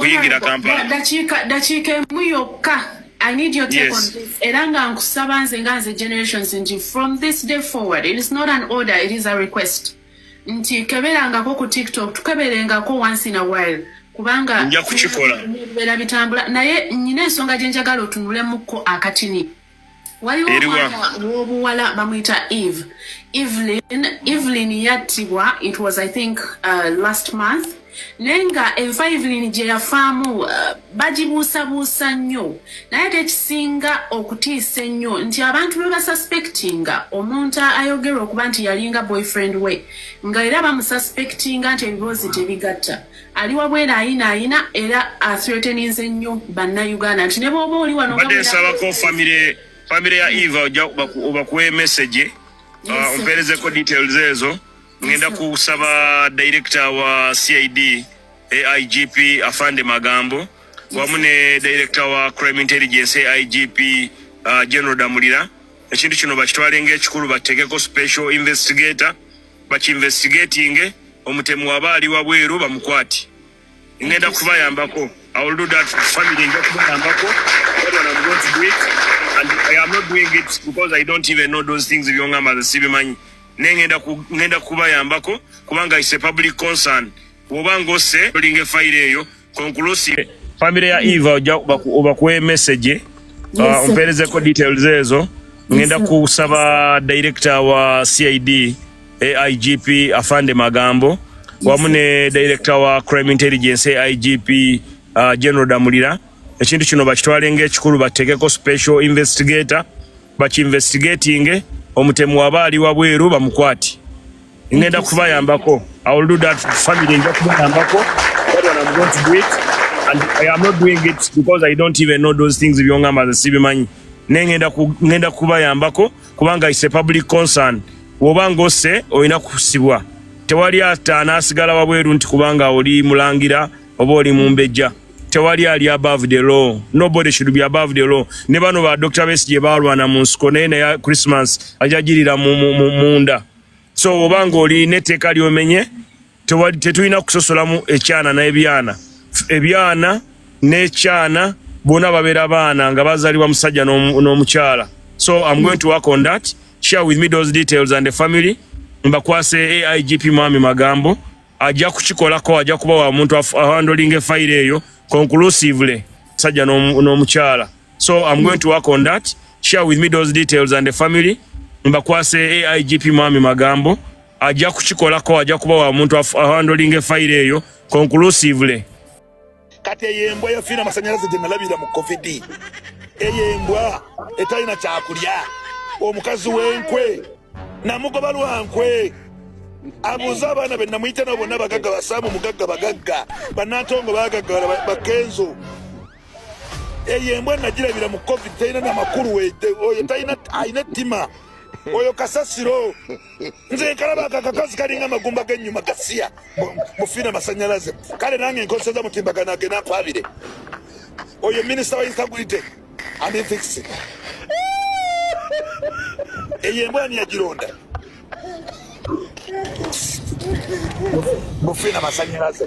okuyingira Kampala. Dakiika emu yokka. I need your take on this. Eranga nkusaba nze nga nze generations nti from this day forward, it is not an order, it is a request. Nti keberangako ku TikTok, tukeberengako once in a while. Kubanga nja kukikola. Bera bitambula. Naye nyina ensonga gye njagala otunulemukko akatini. Waliwo omwana w'obuwala bamuyita Eve. Evelyn yattibwa, it was I think last month. Nenga enfa Evelyn gye yafaamu bagibuusabuusa nnyo. Naye tekisinga okutiisa ennyo nti abantu be basuspectinga omuntu ayogerwa okuba nti yalinga boyfriend we. Nga era bamususpectinga nti ebiboozi tebigatta. Ali wabwera ayina era athreateninze nnyo bannayuganda nti ne bw'oba oli wano badde nsabako famire ya Eva obakuwe message omperezeko details ezo. Ngenda kusaba director wa CID AIGP Afande Magambo wamu ne director wa Crime Intelligence AIGP General Damulira. Ekintu kino bakitwalenga ekikulu bategeko special investigator bakinvestigating omutemu wabaali wabweru bamukwati. Ngenda kubayambako. I will do that for family ngenda kubayambako. What I'm going to do it, and I am not doing it because I don't even know those things byongamba zisibimanyi. Ngenda kubayambako kubanga is a public concern. Wobango se linge file eyo conclusive family ya Eva obakuwe message omperezeko details ezo. Ngenda kusaba director wa CID AIGP Afande Magambo wamu ne director wa Crime Intelligence AIGP General Damulira. Ekintu kino bakitwalenga ekikulu bategeko special investigator bakinvestigating omutemu wabaali wabweru bamukwati. Ngenda kubayambako. I will do that for family ngenda kubayambako. What I'm going to do it, and I am not doing it because I don't even know those things byongamba zisibimanyi. Ngenda kubayambako kubanga is a public concern. Wobango se oyina kusibwa. Tewali ataana asigala wabweru nti kubanga oli mulangira oba oli mumbejja. Tewali ali above the law. Nobody should be above the law. Ne bano ba Dr. Besigye balwana mu nsiko ne ya Christmas ajagirira munda. So obango oli neteka lyomenye tetulina kusosolamu ekyana na ebyana n'ekyana bona babeera baana nga bazaliwa musajja n'omukyala. So I'm going to work on that. Share with me those details and the family. Mbakwase AIGP Mwami Magambo ajja kukikolako, ajja kuba wa muntu handling file eyo conclusively musajja n'omukyala. So I'm going to work on that. Share with me those details and the family. Mbakwase AIGP Mwami Magambo ajja kukikolako, ajja kuba wa muntu handling file eyo conclusively. Kati eyembwa yafina masanyalaze gye nalabira mu COVID. Eyembwa etalina kyakulya. Omukazi w'enkwe namugoba lwankwe abuuza abaana be namuyita nabo bonna bagagga basaamu mugagga bagagga bannantongo bagagga bakenzo. Eyembwa nagirabira mu COVID talina namakulu oyo alina ttima oyo kasasiro nze nkalaba akakazi kalinga amagumba g'ennyuma gasiya mufina masanyalaze kale nange nkoseza mutimbagana agena mpaabire oyo minisita wa integrity and ethics. Eyembwa ni yagironda mufina masanyalaze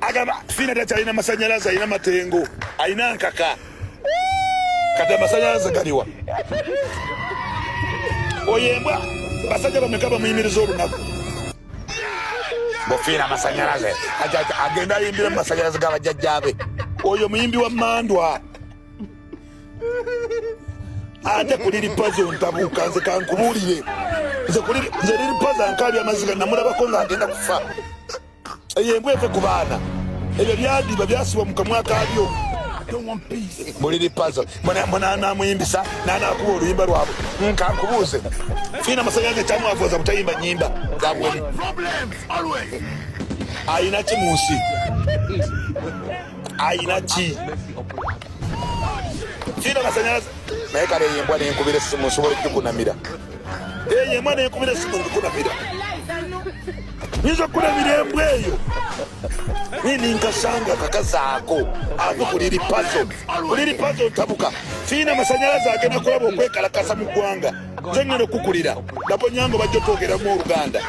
agamba fina tati alina masanyalaze alina matengo alina nkaka kati masanyalaze galiwa oyembwa basajja bameka bamuyimiriza olunaku mufina masanyalaze agenda ayimbira mu masanyalaze g'abajjajjaabe oyo muyimbi wa mandwa ate kuliri pazo ntabuka nze kankubuulire nze liri pazo ankabya amaziga namulabako ng'agenda kufa. Eyembwa eve ku baana ebyo byadiba byasibwa mu kamwa kaabyo muliri pazo mwananamuyimbisa nanakuba oluyimba lwabwe nkankubuuze fiina masanyalaze kyamwavuza butayimba nnyimba zabweri ayina ki mu nsi ayina ki fiina masanyalaze naye kale eyembwa nenkubira essimu nsobola okukunamira eyembwa nenkubira essimu nkukunamira nyinza okunamira embwa eyo nini nkasanga kakazaako ave kuliri pazo ntabuka fiina masanyalaze agenda kulaba okwekalakasa mu ggwanga nze ngenda okukulira nabonyango bajja otwogeramu Oluganda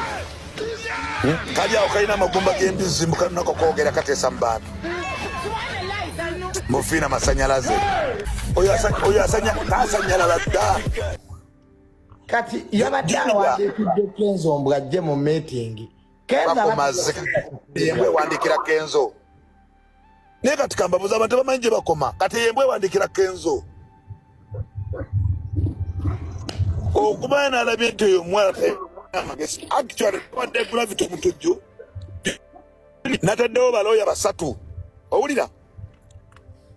kali awo kalina amagumba g'embizi mbukanunako kwogera kateesa mu bantu mufina masanyalaze oyo asanyalala dda kati yabadde awandiikidde Kenzo mbu ajje mu meeting bakomaze yembwe wandikira Kenzo naye kati kambabuza abantu bamanyi gye bakoma kati yembwe wandikira Kenzo okuba nalabye nti oyo omwala amagezi actually wadde gravity omutujju nataddewo balooya basatu owulira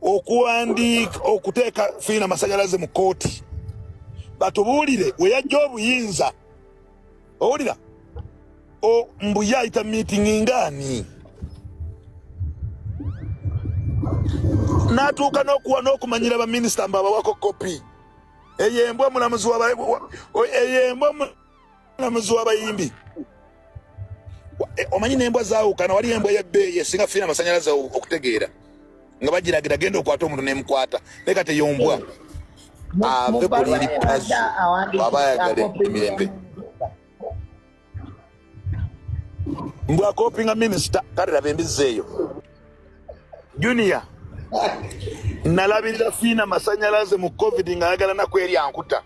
okuwandiika okuteeka fiina masanyalaze mu kooti batubuulire we yajja obuyinza owulira mbu yayita meeting ngaani n'atuuka n'okumanyira baminisita mbu abawako kopi eyembwa omulamuzi w'abayimbi omanyi n'embwa zaawukana wali embwa y'ebbeeyi esinga fiina masanyalaze okutegeera nga bagiragira genda okwata omuntu n'emukwata naye kati eyo mbwa ave ku liri pazu aba ayagala emirembe mbwa kopinga minisita kale laba embizi eyo junior nalabirira fiina masanyalaze mu covid ng'ayagala nakweri ankuta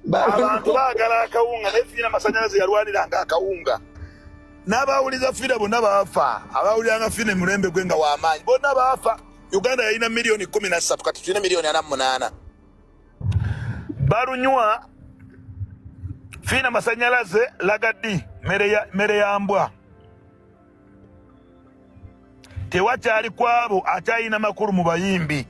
abantu baagala akawunga naye fiina masanyalaze yalwaniranga akawunga n'abawuliza fiina bonna baafa abawuliranga fiina mulembe gwe nga w'amaanyi bonna baafa uganda yalina miliyoni 13 kati tulina miliyoni 48 balunywa fiina masanyalaze lagadi mere ya mbwa tewakyali kwabo akyalina makulu mu bayimbi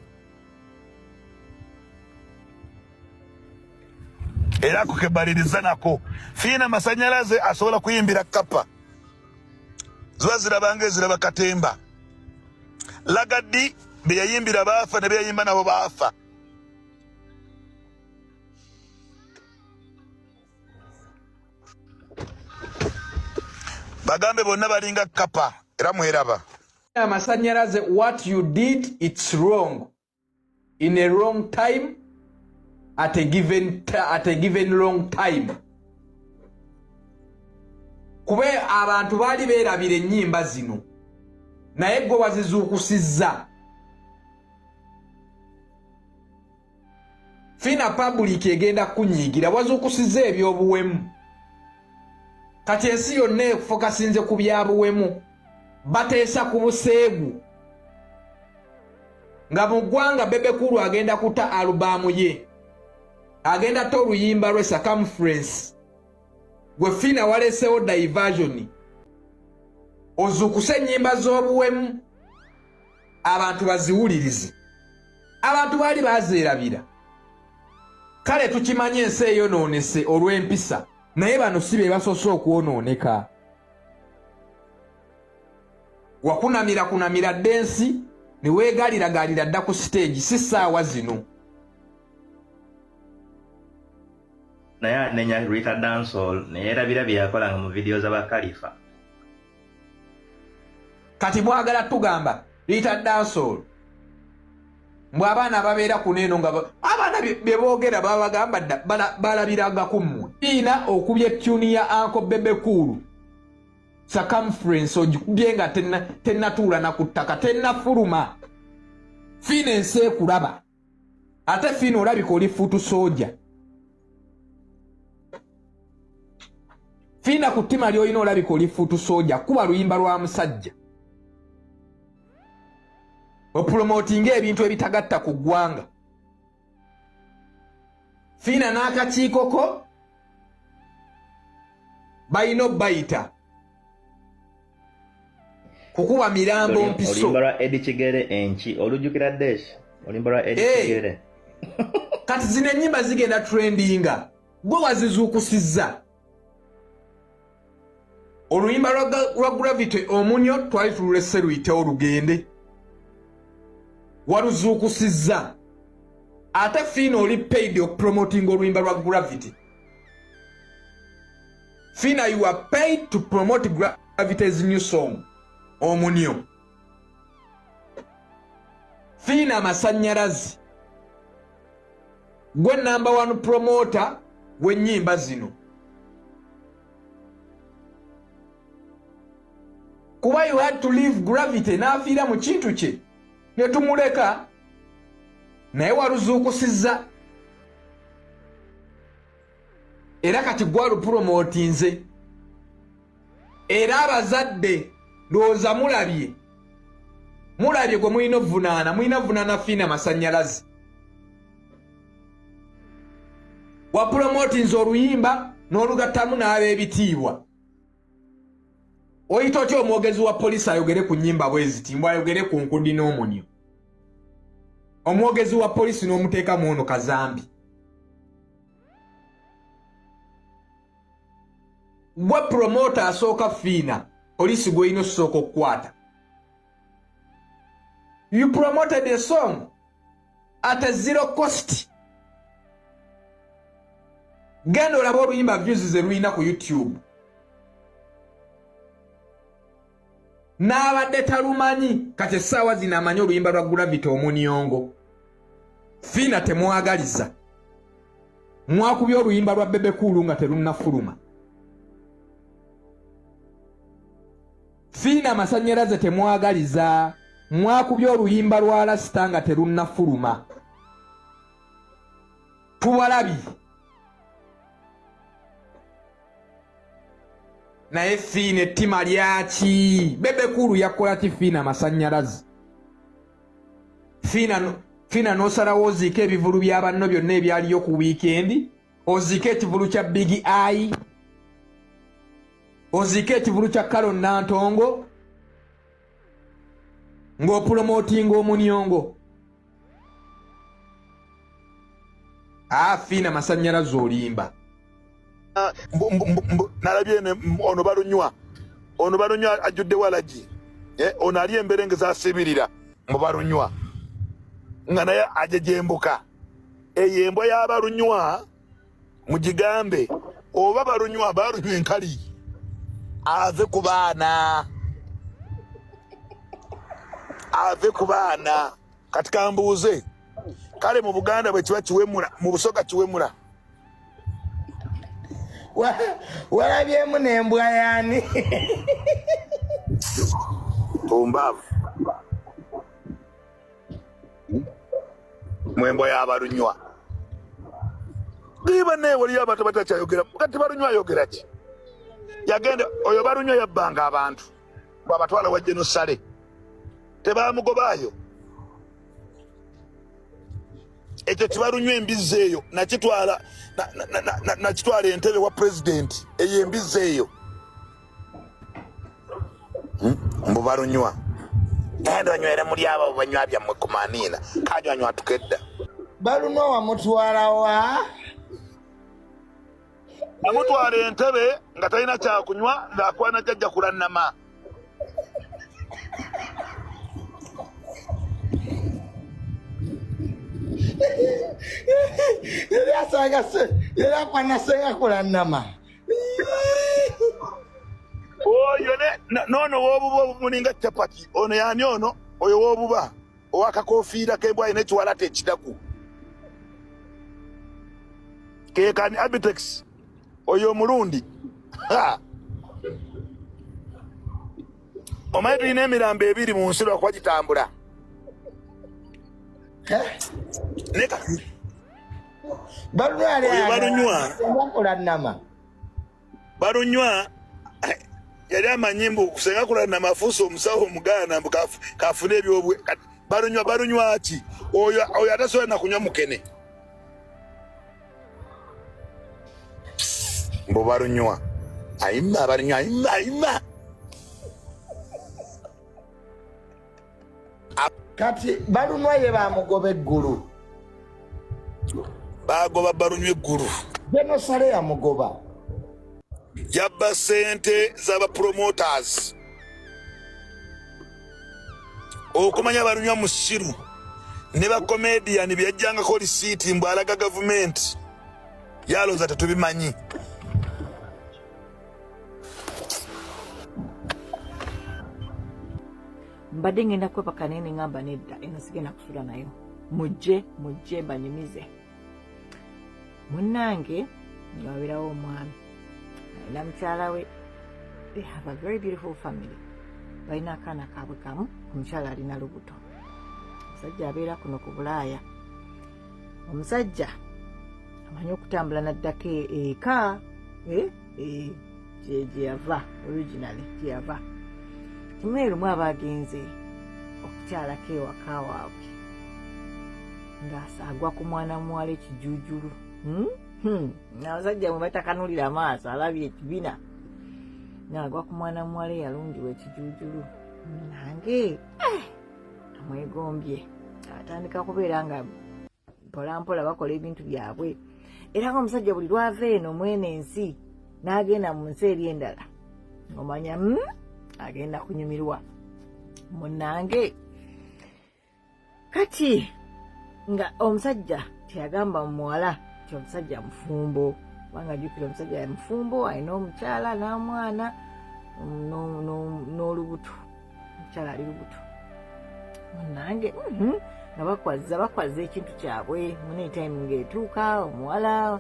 era kukebaliriza nako fiina masanyalaze asobola kuyimbira kapa ziba zirabanga eziraba katemba lagadi beyayimbira baafa ne beyayimba nabo baafa bagambe bonna balinga kapa era mweraba masanyalaze what you did it's wrong in a wrong time at a given wrong time kube abantu bali beerabira ennyimba zino naye gwe wazizuukusizza fiina public egenda kunyiigira wazuukusizza ebyobuwemu kati ensi yonna efokasinze ku byabuwemu bateesa ku buseegu nga mu ggwanga Bebekulu agenda kuta alubamu ye agenda to oluyimba lwe circumference gwe fiina waleseewo diversion ozuukuse ennyimba z'obuwemu abantu baziwulirize abantu baali bazeerabira kale tukimanye ensi eyonoonese olw'empisa naye bano si be basoose okwonooneka wakunamira densi ne weegaliragalira dda ku stage si ssaawa zino naye anenya Rita Dancehall naye erabira bye yakolanga mu video z'Abakalifa kati bwagala tugamba Rita Dancehall mbw abaana babeera kuneeno nga abaana bye boogera babagamba dda balabiraga ku mmwe fiina okubya etyuni ya Uncle Bebekulu circumference ogikubye nga tennatuula na ku ttaka tennafuluma fiina ensi ekulaba ate fiina olabika oli futu sooja fiina ku ttima ly'olina olabika oli futu sooja kuba luyimba lwa musajja opromotinga ebintu ebitagatta ku ggwanga fiina n'akakiikoko balina obbayita kukuba mirambo mpiso oluyimba lwa Eddie Kigere enki olujjukira Desh oluyimba lwa Eddie Kigere kati zino ennyimba zigenda trendinga gwe wazizuukusizza oluyimba lwa Gravity omunyo twali tululese luyitewo lugende waluzuukusizza ate fiina oli paid okupromotinga oluyimba lwa Gravity fiina you are paid to promote Gravity's new song omunyo fiina masanyalaze gwe number 1 promoter w'ennyimba zino kuba you had to leave gravity n'afiira mu kintu kye ne tumuleka naye waluzuukusizza era kati gwalupromotinze era abazadde ndowooza mulabye gwe mulina ovunaana Fiina Masannyalaze wapromotinze oluyimba n'olugattamu n'ab'ebitiibwa oyita otya omwogezi wa poliisi ayogere ku nnyimba bweziti mbw ayogere ku nkudi n'omunyo omwogezi wa poliisi n'omuteekamu ono kazambi gwe promota asooka Fiina poliisi gw'olina osooka okukwata. You promoted a song at a zero cost. Genda olaba oluyimba views ze luyina ku YouTube. N'abadde talumanyi kati essaawa zino amanyi oluyimba lwa Gravity Omunyongo. Fiina temwagaliza. Mwakubye oluyimba lwa Bebe Cool nga terunnafuluma. Fiina Masannyalaze temwagaliza. Mwakubye oluyimba lwa Rasta nga terunnafuluma. Tuwalabi. Naye Fiina ettima lyaki? Bebe Cool yakola ki Fiina Masannyalaze? Fiina n'osalawo oziika ebivulu bya banno byonna ebyaliyo ku wiikendi, oziika ekivulu kya Big Eye, oziika ekivulu kya Carol Nantongo, ng'opromotinga Omunyongo. Fiina Masannyalaze olimba. Nalabye ono balunywa ajudde walagi ono ali emberenge zasibirira mu balunywa nga naye ajejembuka eyembwa y'abalunywa mugigambe oba balunywa enkali ave ku baana kati kambuuze kale mu Buganda bwe kiba kiwemula mu Busoga kiwemula walabyemu n'embwa yaani Tumbavu mwembwa y'abalunywa diba newe liyo abantu batakyayogera kati balunywa ayogera ki yagenda oyo balunywa yabbanga abantu babatwala wajje n'osale tebamugobaayo ekyo kibalunywa embizzi eyo nakitwala entebe wa president eyo embizzi eyo mbu balunywa enda onywere muli abo banywa byammwe ku maniina kanywa tukedda balunywa wamutwala wa amutwala entebe nga talina kyakunywa ng'akwana jjajja kulannama yakwanasega kulannama oyo nono wobuba mulinga chapati ono yani ono oyo wobuba owakakofiira kembwa ine chiwalate ekidaku kekani Abitex oyo Murundi omanyi tulina emirambo ebiri mu nsi lwakuba gitambula balunywa yali amanyi mbu kusenga kulannama afuusa omusawo omugaana mbu kafune ebyobwe balunywa ki oyo atasobola nakunywa mukene mbu balunywa ayimba balunywa ayimba kati balunywa ye bamugoba eggulu bagoba balunywa eggulu Genosale yamugoba yabba sente z'abapromoters okumanya balunywa musiru ne bakomedian byajjangako lisiiti mbu alaga gavumenti yaloza tetubimanyi mbadde ngenda kwepaka naye neŋŋamba nedda eno sigenda kusula nayo mujje banyumize munnange ngawabeerawo omwami alina mukyala we. They have a very beautiful family. balina akaana kaabwe kamu, omukyala alina lubuto. Omusajja abeera kuno ku Bulaaya. Omusajja amanyi okutambula n'addako eka gye yava originally gye yava. Kimwe lumu aba agenze okukyalako ewaka waabwe ng'agwa ku mwana muwala ekijuujulu. Abasajja mwe batakanulira maaso alabye ekibina ng'agwa ku mwana muwala eyalungiwa ekijuujulu. Nange amwegombye atandika kubeera nga mpolampola bakola ebintu byabwe. Era ng'omusajja buli lwava eno mwene ensi n'agenda mu nsi eri endala ng'omanya agenda kunyumirwa. Munnange kati nga omusajja teyagamba muwala nti omusajja mufumbo, kubanga ajjukira omusajja ya mufumbo, alina omukyala n'omwana n'olubuto. Omukyala ali lubuto. Munnange nga bakwaza ekintu kyabwe muneetime ng'etuuka omuwala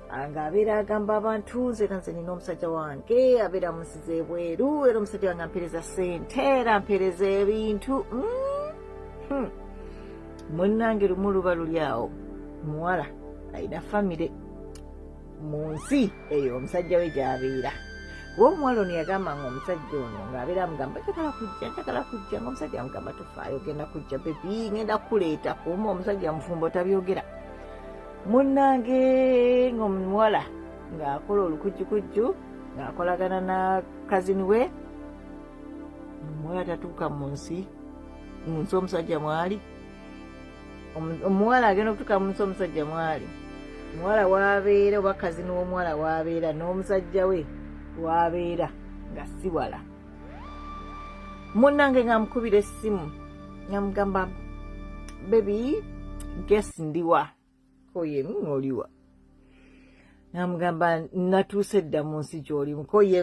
ng'abeera agamba abantu nze nina omusajja wange abeera musize ebweru, era omusajja wange ampeereza ssente era ampeereza ebintu. Munnange lumu luba luli awo muwala alina famire mu nsi eyo omusajja we gy'abeera. Kuba omuwala ono yagamba ng'omusajja ono ng'abeera amugamba njagala kujja ng'omusajja amugamba tofaayo genda kujja bebi ngenda kuleeta kuuma omusajja mufumbo tabyogera. Munnange ng'omuwala ng'akola olukujjukujju ng'akolagana na kazini we, omuwala tatuuka mu nsi omusajja mwali. Omuwala agenda okutuuka mu nsi omusajja mwali. Omuwala waabeera oba kazini w'omuwala waabeera n'omusajja we waabeera nga si wala. Munnange ng'amukubira essimu ng'amugamba bebi gesi ndiwa koye oliwa. Ng'amugamba natuuse dda mu nsi gy'olimu koye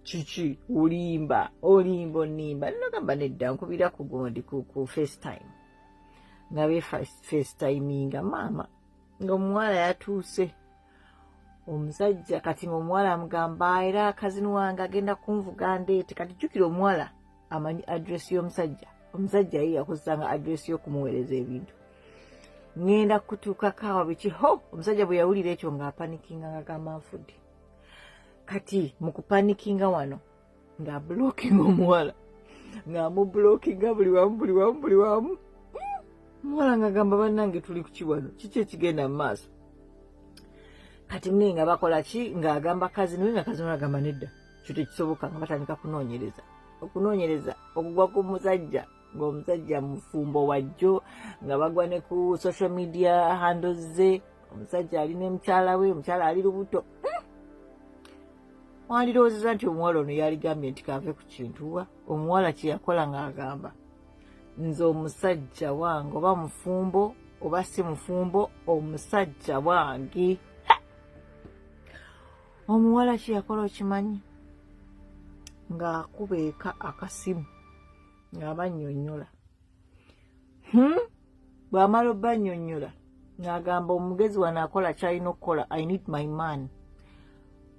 kiki olimba onimba. Nagamba nedda nkubira ku gundi ku FaceTime nga be FaceTiminga maama ng'omuwala yatuuse. Omusajja kati ng'omuwala amugamba era kazini wange agenda kunvuga ndeete. Kati jjukira omuwala amanyi adresi y'omusajja. Omusajja ye yakozesanga adresi y'okumuweereza ebintu. Ngenda kutuuka kaawa biki omusajja bwe yawulira ekyo ng'apanikinga ng'agamba nfudde. Kati mu kupanikinga wano ng'abulookinga omuwala ng'amubulookinga buli wamu. Omuwala ng'agamba bannange tuli ku kiwano kiki ekigenda mu maaso. Kati mne nga bakola ki ng'agamba kazini we nga kazini we agamba nedda kyo tekisoboka nga batandika okunoonyereza okugwa ku musajja ng'omusajja mufumbo wajjo nga bagwa ne ku social media handles ze. Omusajja alina mukyala we, omukyala ali lubuto. Wandiroozeza nti omuwala ono yaligambye nti kave ku kintuwa. Omuwala kye yakola ng'agamba nze omusajja wange oba mufumbo oba si mufumbo omusajja wange. Omuwala kye yakola okimanyi ng'akuba eka akasimu ng'abannyonnyola. Bw'amala obbannyonnyola ng'agamba omugezi wano akola kyalina okukola, I need my man.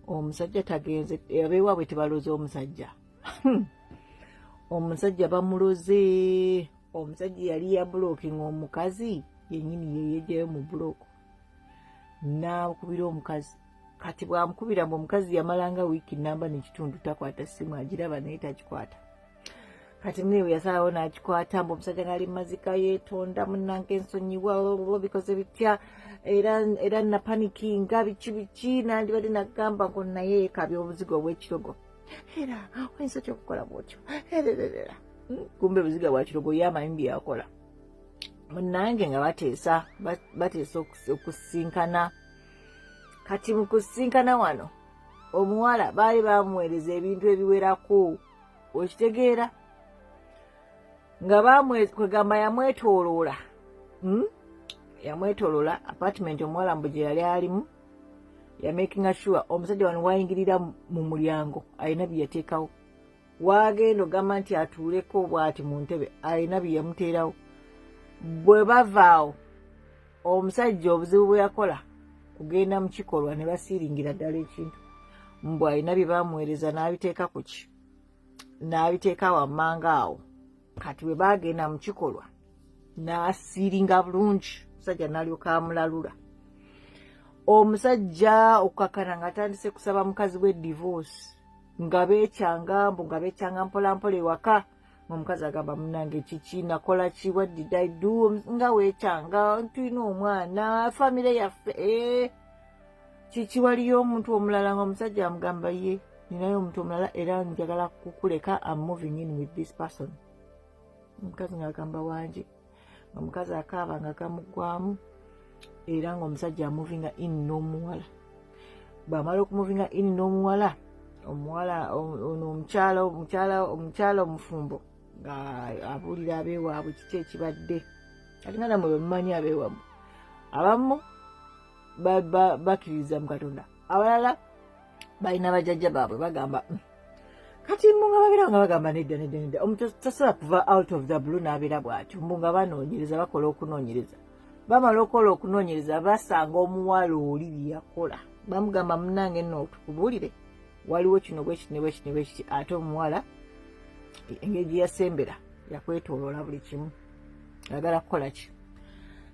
Omusajja tagenze, abeewaabwe tebaloze omusajja. Omusajja bamuloze. Omusajja yali yabulookinga omukazi yennyini yeyejjayo mu buloko n'akubira omukazi. Kati bw'amukubira mbu omukazi yamalanga wiiki namba n'ekitundu takwata ssimu, agiraba naye tagikwata. Kati mwewe yasalawo n'agikwata mbu omusajja ng'ali mazika yeetonda munnange ensonyiwa bikoze bitya era napanikinga biki nandibadde nagamba ngo naye ekabya obuzigo obw'ekirogo. Era oyinza otya okukola bwotyo. Kumbe buziga bwa kirogo yamanyi byakola. Munnange nga bateesa okusinkana. Kati mu kusinkana wano omuwala baali bamuweereza ebintu ebiwerako. Okitegeera nga kwegamba yamwetooloola. Yamwetooloola apartment omuwala mbu gye yali alimu. Yamakinga sure omusajja wano wayingirira mu mulyango alina bye yateekawo. Wagenda ogamba nti atuuleko bw'ati mu ntebe alina bye yamuteerawo. Bwe bavaawo omusajja obuzibu bwe yakola kugenda mu kikolwa ne basiiringira ddala ekintu. Mbw alina bye bamuweereza n'abiteeka ku ki n'abiteeka wammanga awo kati bwe baagenda mu kikolwa n'asiiringa bulungi omusajja n'alyoka amulalula omusajja okukakana ng'atandise kusaba mukazi we divorce nga beekyanga mpolampola ewaka ng'omukazi agamba munange kiki nakola ki what did I do nga weekyanga tulina omwana famire yaffe kiki waliyo omuntu omulala ng'omusajja amugamba ye ninayo omuntu omulala era njagala kukuleka I'm moving in with this person omukazi ng'agamba wanje omukazi akaaba nga kamugwamu era ng'omusajja amuvinga in n'omuwala bw'amala okumuvinga in n'omuwala omuwala omukyala omufumbo nga abuulira abeewaabwe kiki ekibadde ate nga namwe bemumanyi abeewaabwe abamu bakkiririza mu Katonda abalala balina bajjajja baabwe bagamba kati mbunga babeera nga bagamba nedda omuntu tasobola kuva out of the blue n'abeera bw'atyo mbunga banoonyereza bakola okunoonyereza bamala okola okunoonyereza basanga omuwala oli bye yakola bamugamba munange nno tukubuulire waliwo kino bwekiti ate omuwala engeri gye yasembera yakwetooloola buli kimu ayagala kukola ki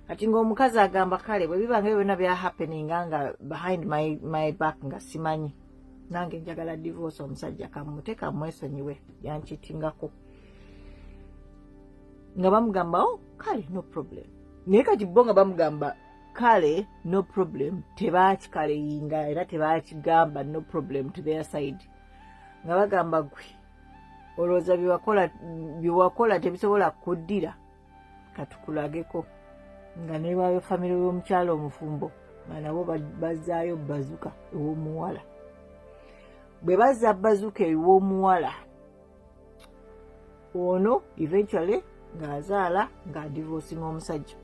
kati ng'omukazi agamba kale bwe biba nga byonna bya happeninga nga behind my back nga simanyi nange njagala divorce omusajja kamuteka mwesonyiwe yankitingako nga bamugamba kale no problem naye kati bo nga bamugamba kale no problem tebaakikaleyinga era tebaakigamba no problem to their side nga bagamba gwe olowooza byewakola tebisobola kuddira katukulageko nga ne baayo famire y'omukyalo omufumbo nga nabo bazaayo bazuka ew'omuwala bwe bazza bazuka ew'omuwala ono eventually ng'azaala ng'adivorcinga omusajja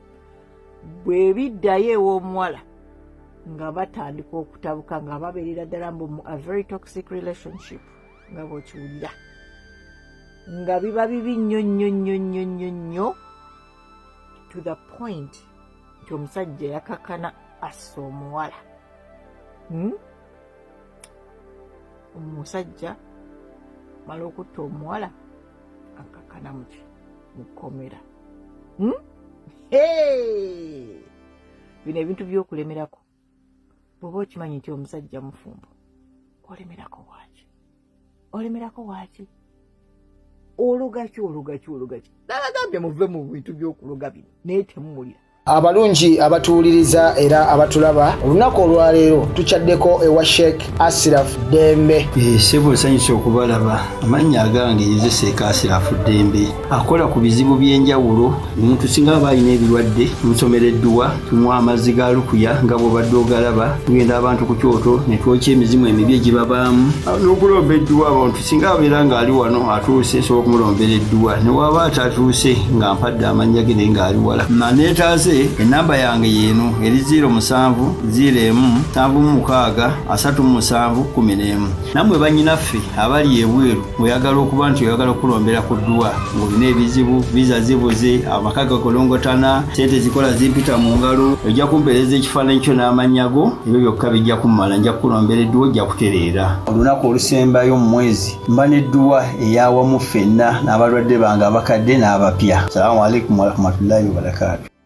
bwe biddayo ew'omuwala nga batandika okutabuka nga babeerera ddala mu a very toxic relationship nga bw'okiwulira nga biba bibi nnyo to the point nti omusajja yakakana assa omuwala omusajja mala okutta omuwala akakana muki mukomera bino ebintu by'okulemerako bw'oba okimanyi nti omusajja mufumbo olemerako waaki olugaki nabagambye muve mu bintu by'okuluga bino naye temuwulira abalungi abatuwuliriza era abatulaba olunaku olwaleero tukyaddeko ewa Sheikh Ashraf Dembe. Sebo nsanyusa okubalaba. Amannya agange nze Sheikh Ashraf Dembe akola ku bizibu by'enjawulo. Omuntu singa aba alina ebirwadde musomereddwa tumuwa amazzi ga lukuya nga bw'obadde ogalaba tugenda abantu ku kyoto ne twokya emizimu emibi egibabaamu n'okulomba edduwa abantu singa abeera ng'ali wano atuuse sobola okumulombera edduwa ne waba atatuuse nga mpadde amannya ge naye ng'ali wala neetaaze enamba yange yeeno eri 0707363711 nammwe bannyinaffe abali ebweru oyagala okuba nti oyagala okulombera ku dduwa ng'olina ebizibu viza zibuze amaka gakolongotana sente zikola zimpita mu ngalo ojja kumpeereza ekifaananyi kyo n'amanyago ebyo byokka bijja kummala nja kukulombera edduwa ojja kutereera olunaku olusembayo mu mwezi mba n'edduwa eyawamu ffenna n'abalwadde bange abakadde n'abapya. Salaamu alaikum warahmatullahi wabarakatuh.